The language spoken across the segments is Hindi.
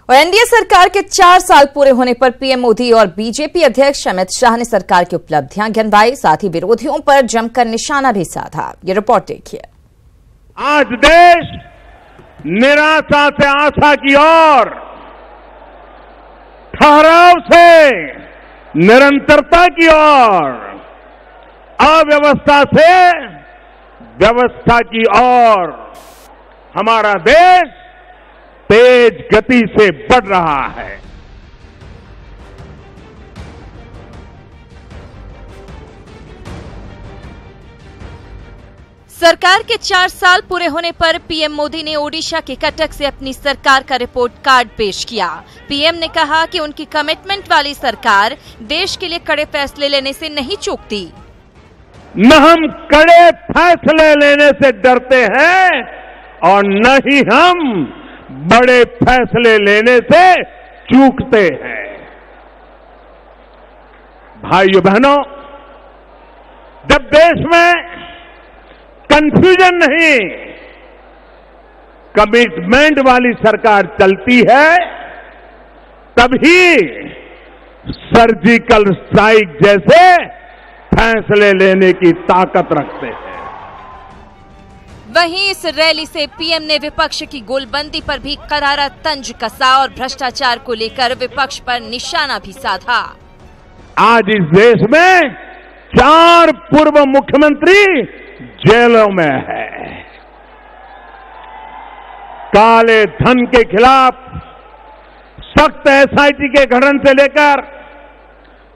और एनडीए सरकार के 4 साल पूरे होने पर पीएम मोदी और बीजेपी अध्यक्ष अमित शाह ने सरकार की उपलब्धियां गिनवाई, साथ ही विरोधियों पर जमकर निशाना भी साधा। ये रिपोर्ट देखिए। आज देश निराशा से आशा की ओर, ठहराव से निरंतरता की ओर, अव्यवस्था से व्यवस्था की ओर हमारा देश तेज गति से बढ़ रहा है। सरकार के 4 साल पूरे होने पर पीएम मोदी ने ओडिशा के कटक से अपनी सरकार का रिपोर्ट कार्ड पेश किया। पीएम ने कहा कि उनकी कमिटमेंट वाली सरकार देश के लिए कड़े फैसले लेने से नहीं चूकती। न हम कड़े फैसले लेने से डरते हैं और न ही हम बड़े फैसले लेने से चूकते हैं। भाइयों बहनों, जब देश में कंफ्यूजन नहीं, कमिटमेंट वाली सरकार चलती है, तभी सर्जिकल स्ट्राइक जैसे फैसले लेने की ताकत रखते हैं। वहीं इस रैली से पीएम ने विपक्ष की गोलबंदी पर भी करारा तंज कसा और भ्रष्टाचार को लेकर विपक्ष पर निशाना भी साधा। आज इस देश में 4 पूर्व मुख्यमंत्री जेलों में है। काले धन के खिलाफ सख्त एसआईटी के गठन से लेकर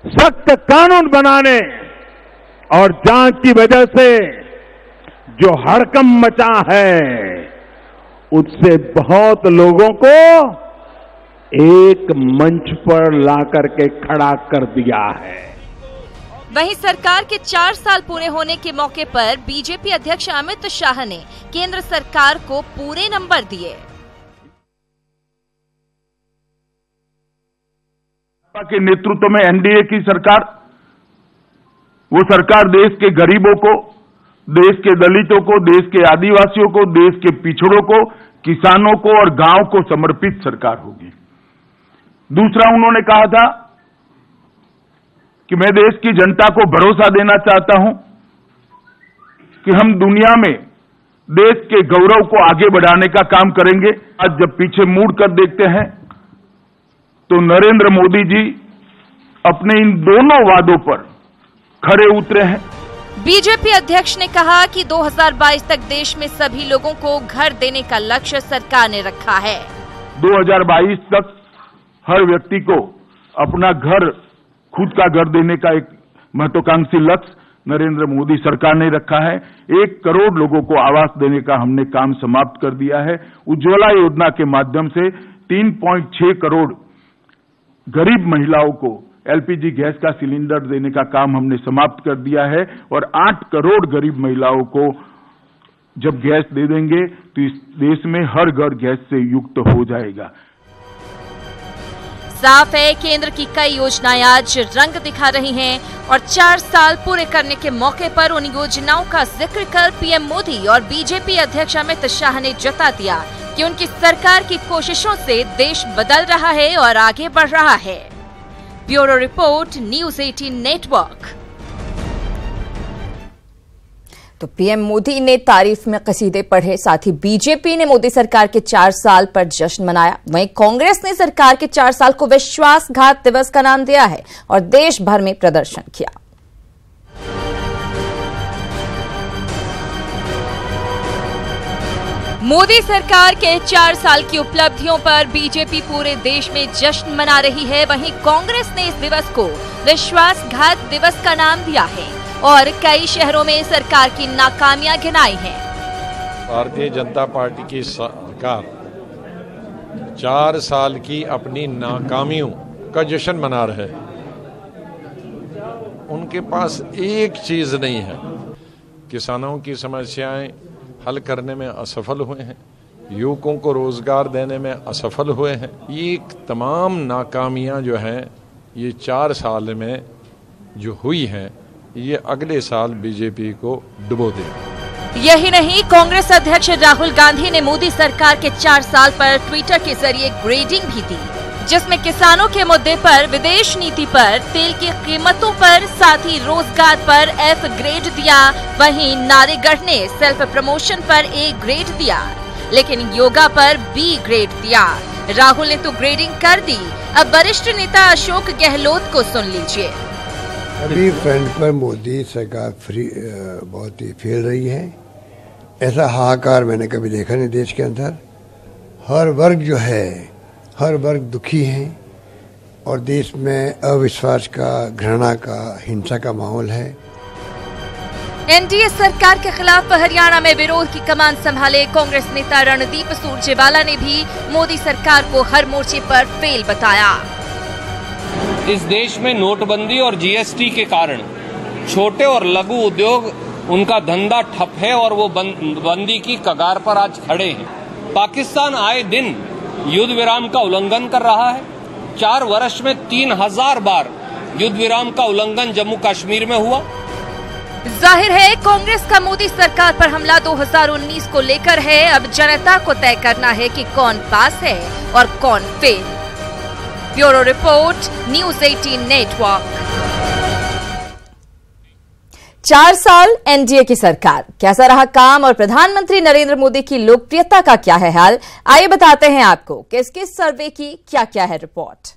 सख्त कानून बनाने और जांच की वजह से जो हड़कंप मचा है, उससे बहुत लोगों को एक मंच पर लाकर के खड़ा कर दिया है। वहीं सरकार के 4 साल पूरे होने के मौके पर बीजेपी अध्यक्ष अमित शाह ने केंद्र सरकार को पूरे नंबर दिए। के नेतृत्व में एनडीए की सरकार, वो सरकार देश के गरीबों को, देश के दलितों को, देश के आदिवासियों को, देश के पिछड़ों को, किसानों को और गांव को समर्पित सरकार होगी। दूसरा, उन्होंने कहा था कि मैं देश की जनता को भरोसा देना चाहता हूं कि हम दुनिया में देश के गौरव को आगे बढ़ाने का काम करेंगे। आज जब पीछे मुड़ कर देखते हैं तो नरेंद्र मोदी जी अपने इन दोनों वादों पर खरे उतरे हैं। बीजेपी अध्यक्ष ने कहा कि 2022 तक देश में सभी लोगों को घर देने का लक्ष्य सरकार ने रखा है। 2022 तक हर व्यक्ति को अपना घर, खुद का घर देने का एक महत्वाकांक्षी लक्ष्य नरेंद्र मोदी सरकार ने रखा है। 1 करोड़ लोगों को आवास देने का हमने काम समाप्त कर दिया है। उज्ज्वला योजना के माध्यम से 3.6 करोड़ गरीब महिलाओं को एलपीजी गैस का सिलेंडर देने का काम हमने समाप्त कर दिया है और 8 करोड़ गरीब महिलाओं को जब गैस दे देंगे तो इस देश में हर घर गैस से युक्त हो जाएगा। साफ है, केंद्र की कई योजनाएं आज रंग दिखा रही हैं और 4 साल पूरे करने के मौके पर उन योजनाओं का जिक्र कर पीएम मोदी और बीजेपी अध्यक्ष अमित शाह ने जता दिया कि उनकी सरकार की कोशिशों से देश बदल रहा है और आगे बढ़ रहा है। Bureau report, news 18 network. तो पीएम मोदी ने तारीफ में कसीदे पढ़े, साथ ही बीजेपी ने मोदी सरकार के 4 साल पर जश्न मनाया। वहीं कांग्रेस ने सरकार के 4 साल को विश्वासघात दिवस का नाम दिया है और देश भर में प्रदर्शन किया। मोदी सरकार के 4 साल की उपलब्धियों पर बीजेपी पूरे देश में जश्न मना रही है। वहीं कांग्रेस ने इस दिवस को विश्वासघात दिवस का नाम दिया है और कई शहरों में सरकार की नाकामियां गिनाई हैं। भारतीय जनता पार्टी की सरकार 4 साल की अपनी नाकामियों का जश्न मना रहे हैं। उनके पास एक चीज नहीं है, किसानों की समस्याएं हल करने में असफल हुए हैं, युवकों को रोजगार देने में असफल हुए हैं। ये तमाम नाकामियां जो हैं ये 4 साल में जो हुई हैं, ये अगले साल बीजेपी को डुबो देगा। यही नहीं, कांग्रेस अध्यक्ष राहुल गांधी ने मोदी सरकार के 4 साल पर ट्विटर के जरिए ग्रेडिंग भी दी, जिसमें किसानों के मुद्दे पर, विदेश नीति पर, तेल की कीमतों पर, साथ ही रोजगार पर F ग्रेड दिया। वहीं नारेगढ़ ने सेल्फ प्रमोशन पर A ग्रेड दिया, लेकिन योगा पर B ग्रेड दिया। राहुल ने तो ग्रेडिंग कर दी। अब वरिष्ठ नेता अशोक गहलोत को सुन लीजिए। अभी फ्रंट पर मोदी सरकार बहुत ही फेल रही है। ऐसा हाहाकार मैंने कभी देखा नहीं देश के अंदर। हर वर्ग जो है, हर वर्ग दुखी है और देश में अविश्वास का, घृणा का, हिंसा का माहौल है। एनडीए सरकार के खिलाफ हरियाणा में विरोध की कमान संभाले कांग्रेस नेता रणदीप सुरजेवाला ने भी मोदी सरकार को हर मोर्चे पर फेल बताया। इस देश में नोटबंदी और जीएसटी के कारण छोटे और लघु उद्योग, उनका धंधा ठप है और वो बंदी की कगार पर आज खड़े हैं। पाकिस्तान आए दिन युद्ध विराम का उल्लंघन कर रहा है। 4 वर्ष में 3000 बार युद्ध विराम का उल्लंघन जम्मू कश्मीर में हुआ। जाहिर है कांग्रेस का मोदी सरकार पर हमला 2019 को लेकर है। अब जनता को तय करना है कि कौन पास है और कौन fail. Bureau report, news 18 network. 4 साल एनडीए की सरकार, कैसा रहा काम और प्रधानमंत्री नरेंद्र मोदी की लोकप्रियता का क्या है हाल? आइए बताते हैं आपको किस किस सर्वे की क्या क्या है रिपोर्ट।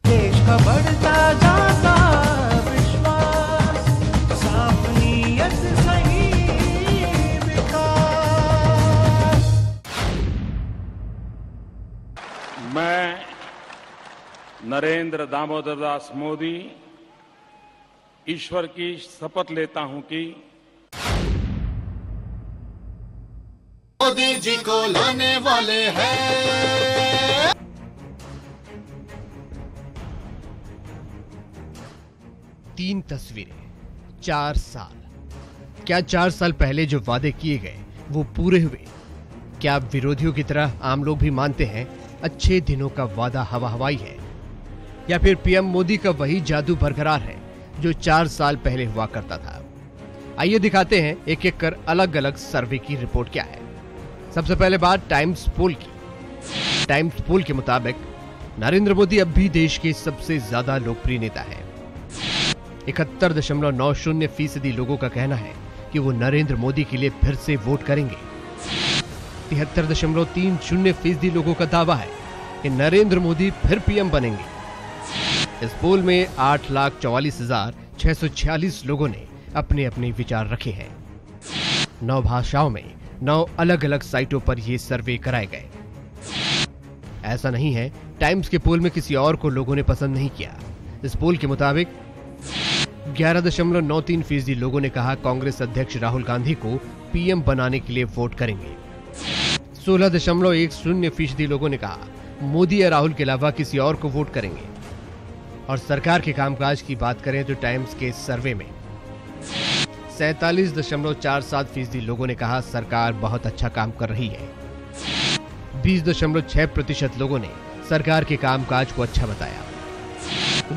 देश का बढ़ता जाता विश्वास, साफ नीयत, सही विकास। मैं नरेंद्र दामोदर दास मोदी ईश्वर की शपथ लेता हूं कि मोदी जी को लाने वाले हैं। तीन तस्वीरें, 4 साल। क्या 4 साल पहले जो वादे किए गए वो पूरे हुए? क्या विरोधियों की तरह आम लोग भी मानते हैं अच्छे दिनों का वादा हवा हवाई है, या फिर पीएम मोदी का वही जादू बरकरार है जो 4 साल पहले हुआ करता था? आइए दिखाते हैं एक एक कर अलग अलग सर्वे की रिपोर्ट क्या है। सबसे पहले बात टाइम्स पोल की। टाइम्स पोल के मुताबिक नरेंद्र मोदी अब भी देश के सबसे ज्यादा लोकप्रिय नेता है। 71.90% लोगों का कहना है कि वो नरेंद्र मोदी के लिए फिर से वोट करेंगे। 73.30% लोगों का दावा है कि नरेंद्र मोदी फिर पीएम बनेंगे। इस पोल में 8,44,646 लोगों ने अपने अपने विचार रखे हैं। 9 भाषाओं में 9 अलग अलग साइटों पर ये सर्वे कराए गए। ऐसा नहीं है टाइम्स के पोल में किसी और को लोगों ने पसंद नहीं किया। इस पोल के मुताबिक 11.93% लोगों ने कहा कांग्रेस अध्यक्ष राहुल गांधी को पीएम बनाने के लिए वोट करेंगे। 16.10% लोगों ने कहा मोदी या राहुल के अलावा किसी और को वोट करेंगे। और सरकार के कामकाज की बात करें तो टाइम्स के सर्वे में 47.47% लोगों ने कहा सरकार बहुत अच्छा काम कर रही है। 20.6% लोगों ने सरकार के कामकाज को अच्छा बताया।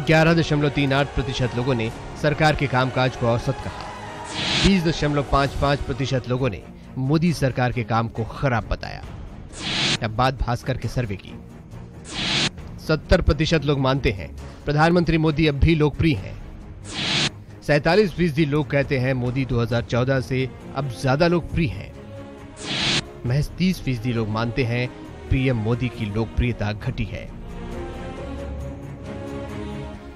11.38% लोगों ने सरकार के कामकाज को औसत कहा। 20.55% लोगों ने मोदी सरकार के काम को खराब बताया। अब बात भास्कर के सर्वे की। 70% लोग मानते हैं प्रधानमंत्री मोदी अब भी लोकप्रिय हैं। 47% लोग कहते हैं मोदी 2014 से अब ज्यादा लोकप्रिय हैं। महज 30% लोग मानते हैं पीएम मोदी की लोकप्रियता घटी है।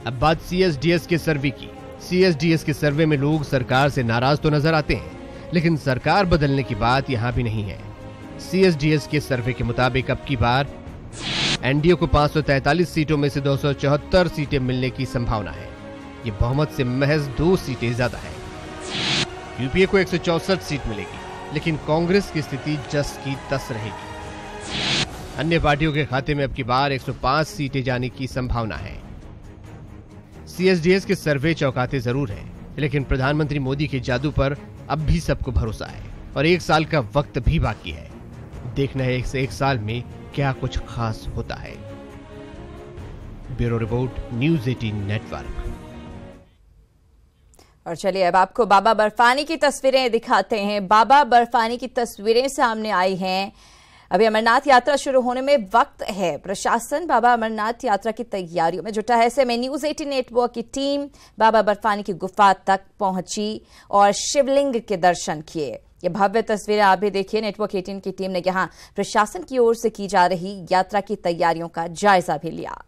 अब बात सीएसडीएस के सर्वे की। सीएसडीएस के सर्वे में लोग सरकार से नाराज तो नजर आते हैं, लेकिन सरकार बदलने की बात यहां भी नहीं है। सीएसडीएस के सर्वे के मुताबिक अब की बार एनडीए को 543 सीटों में से 274 सीटें मिलने की संभावना है। ये बहुमत से महज 2 सीटें ज्यादा है। यूपीए को 164 सीट मिलेगी, लेकिन कांग्रेस की स्थिति जस की तस रहेगी। अन्य पार्टियों के खाते में अब की बार 105 सीटें जाने की संभावना है। सीएसडीएस के सर्वे चौंकाते जरूर हैं, लेकिन प्रधानमंत्री मोदी के जादू पर अब भी सबको भरोसा है और 1 साल का वक्त भी बाकी है। देखना है इस 1 साल में क्या कुछ खास होता है। Bureau report, news 18 network. और चलिए अब आपको बाबा बर्फानी की तस्वीरें दिखाते हैं। बाबा बर्फानी की तस्वीरें सामने आई हैं। अभी अमरनाथ यात्रा शुरू होने में वक्त है। प्रशासन बाबा अमरनाथ यात्रा की तैयारियों में जुटा है। ऐसे में न्यूज 18 नेटवर्क की टीम बाबा बर्फानी की गुफा तक पहुंची और शिवलिंग के दर्शन किए। ये भव्य तस्वीरें आप भी देखिए। नेटवर्क 18 की टीम ने यहां प्रशासन की ओर से की जा रही यात्रा की तैयारियों का जायजा भी लिया।